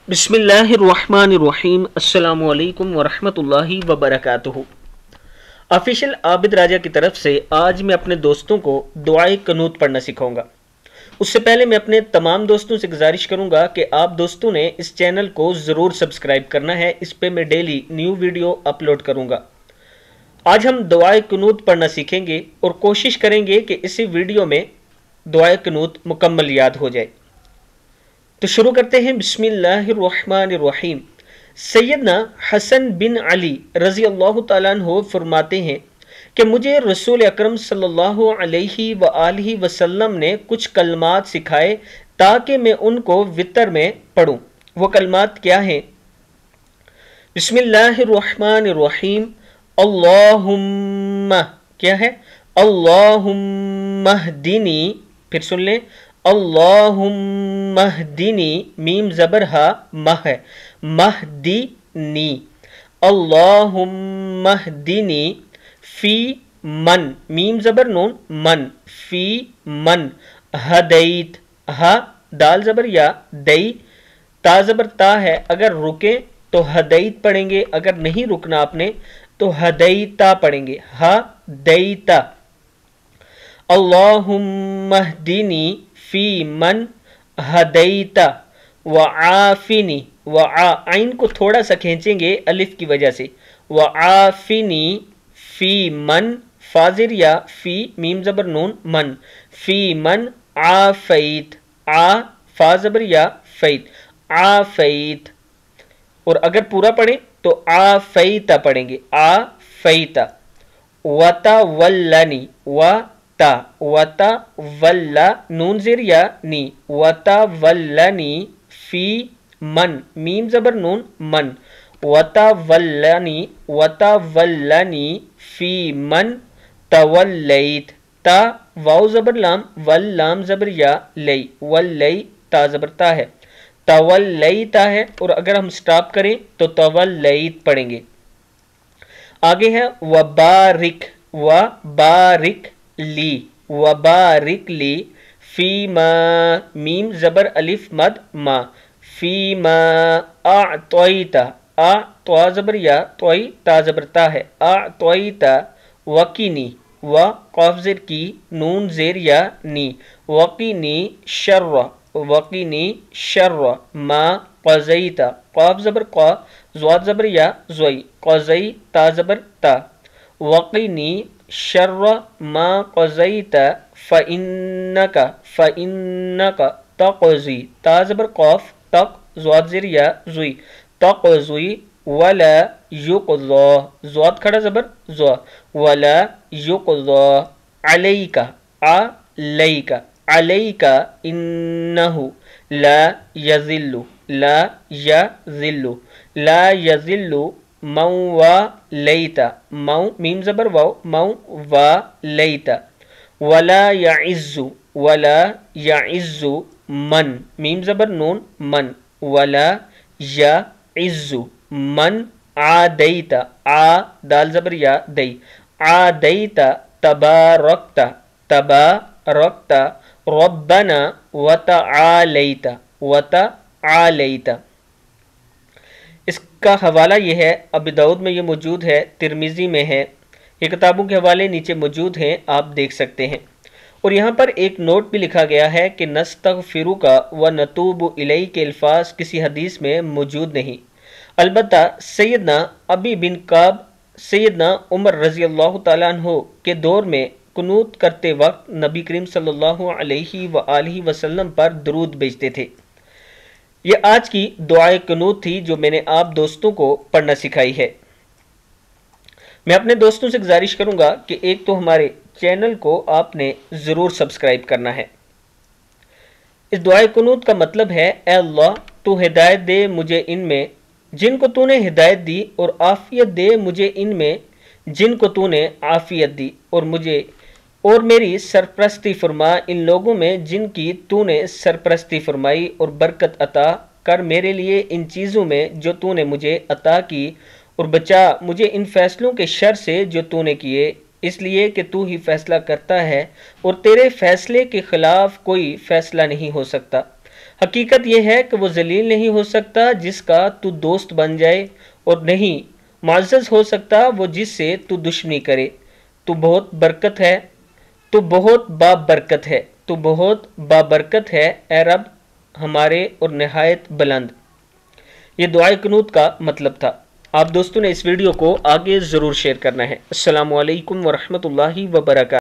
بسم اللہ الرحمن الرحیم۔ السلام علیکم ورحمۃ اللہ وبرکاتہ۔ آفیشل عابد راجہ کی طرف سے آج میں اپنے دوستوں کو دعائے قنوت پڑھنا سکھاؤں گا۔ اس سے پہلے میں اپنے تمام دوستوں سے گزارش کروں گا کہ آپ دوستوں نے اس چینل کو ضرور سبسکرائب کرنا ہے، اس پہ میں ڈیلی نیو ویڈیو اپلوڈ کروں گا۔ آج ہم دعائے قنوت پڑھنا سیکھیں گے اور کوشش کریں گے کہ اسی ویڈیو میں دعائے قنوت مکمل یاد ہو جائے۔ تو شروع کرتے ہیں۔ بسم اللہ الرحمن الرحیم۔ سیدنا حسن بن علی رضی اللہ تعالیٰ عنہ فرماتے ہیں کہ مجھے رسول اکرم صلی اللہ علیہ وآلہ وسلم نے کچھ کلمات سکھائے تاکہ میں ان کو وتر میں پڑھوں۔ وہ کلمات کیا ہیں؟ بسم اللہ الرحمن الرحیم۔ اللہم کیا ہے؟ اللہم اہدنی، پھر سن لیں، اللہم اہدنی، میم زبر ہا مہ ہے، مہدنی، اللہم اہدنی فی من، میم زبر نون من، فی من ہدیت، ہا دال زبر یا دئی، تا زبر تا ہے، اگر رکیں تو ہدیت پڑھیں گے، اگر نہیں رکنا آپ نے تو ہدیتا پڑھیں گے، ہدیتا۔ اللہم اہدنی فی من ہدیتا وعافنی، عین کو تھوڑا سا کھینچیں گے الف کی وجہ سے، وعافنی فی من، فاضر یا فی، میم زبر نون من، فی من عافیت، فا زبر یا فیت، عافیت۔ اور اگر پورا پڑھیں تو عافیتا پڑھیں گے، عافیتا۔ وتولنی، وتولا نون زیر یا نی، وتولنی فی من، میم زبر نون من، وتولنی فی من تولیت، تا واو زبر لام، واللام زبر یا لی، ولی تا زبر تا ہے، تولیتا ہے، اور اگر ہم سٹاپ کریں تو تولیت پڑھیں گے۔ آگے ہے وبارک، وبارک لی، وبارک لی فی ما، میم زبر الف مد ما، فی ما اعطیتا، تو زبر یا توئی، تا زبر تا ہے، اعطیتا وقینی، قاف زیر کی، نون زیر یا نی، وقینی شر، وقینی شر ما قضیتا، قاف زبر قا، زواد زبر یا زوئی، قضی تا زبر تا، وقینی شر ما قضیت فإنک، فإنک تقضی، تا زبر قاف، تق زواد زیر یا زوئی، تقضی ولا یقضی، زواد کھڑا زبر زو، ولا یقضی علیک، علیک، علیک انہ لا یذل، لا یذل، لا یذل من والیتا، میم زبر واو، من والیتا، ولا یعز، ولا یعز من، میم زبر نون من، ولا یعز من عادیتا، دال زبر یا دی، عادیتا تبارکتا، تبارکتا ربنا وتعالیتا، وتعالیتا۔ اس کا حوالہ یہ ہے، ابی داؤد میں یہ موجود ہے، ترمذی میں ہے، یہ کتابوں کے حوالے نیچے موجود ہیں، آپ دیکھ سکتے ہیں۔ اور یہاں پر ایک نوٹ بھی لکھا گیا ہے کہ نستغفرک ونتوب الیک کے الفاظ کسی حدیث میں موجود نہیں، البتہ سیدنا ابی بن کعب سیدنا عمر رضی اللہ تعالیٰ عنہ کے دور میں قنوت کرتے وقت نبی کریم صلی اللہ علیہ وآلہ وسلم پر درود بھیجتے تھے۔ یہ آج کی دعائے قنوت تھی جو میں نے آپ دوستوں کو پڑھنا سکھائی ہے۔ میں اپنے دوستوں سے گزارش کروں گا کہ ایک تو ہمارے چینل کو آپ نے ضرور سبسکرائب کرنا ہے۔ اس دعائے قنوت کا مطلب ہے، اے اللہ تو ہدایت دے مجھے ان میں جن کو تو نے ہدایت دی، اور عافیت دے مجھے ان میں جن کو تو نے عافیت دی، اور میری سرپرستی فرما ان لوگوں میں جن کی تو نے سرپرستی فرمائی، اور برکت عطا کر میرے لیے ان چیزوں میں جو تو نے مجھے عطا کی، اور بچا مجھے ان فیصلوں کے شر سے جو تو نے کیے، اس لیے کہ تو ہی فیصلہ کرتا ہے اور تیرے فیصلے کے خلاف کوئی فیصلہ نہیں ہو سکتا۔ حقیقت یہ ہے کہ وہ ذلیل نہیں ہو سکتا جس کا تو دوست بن جائے، اور نہیں معزز ہو سکتا وہ جس سے تو دشمنی کرے۔ تو بہت برکت ہے، تو بہت بابرکت ہے، تو بہت بابرکت ہے اے رب ہمارے اور نہایت بلند۔ یہ دعائے قنوت کا مطلب تھا۔ آپ دوستوں نے اس ویڈیو کو آگے ضرور شیئر کرنا ہے۔ السلام علیکم ورحمۃ اللہ وبرکاتہ۔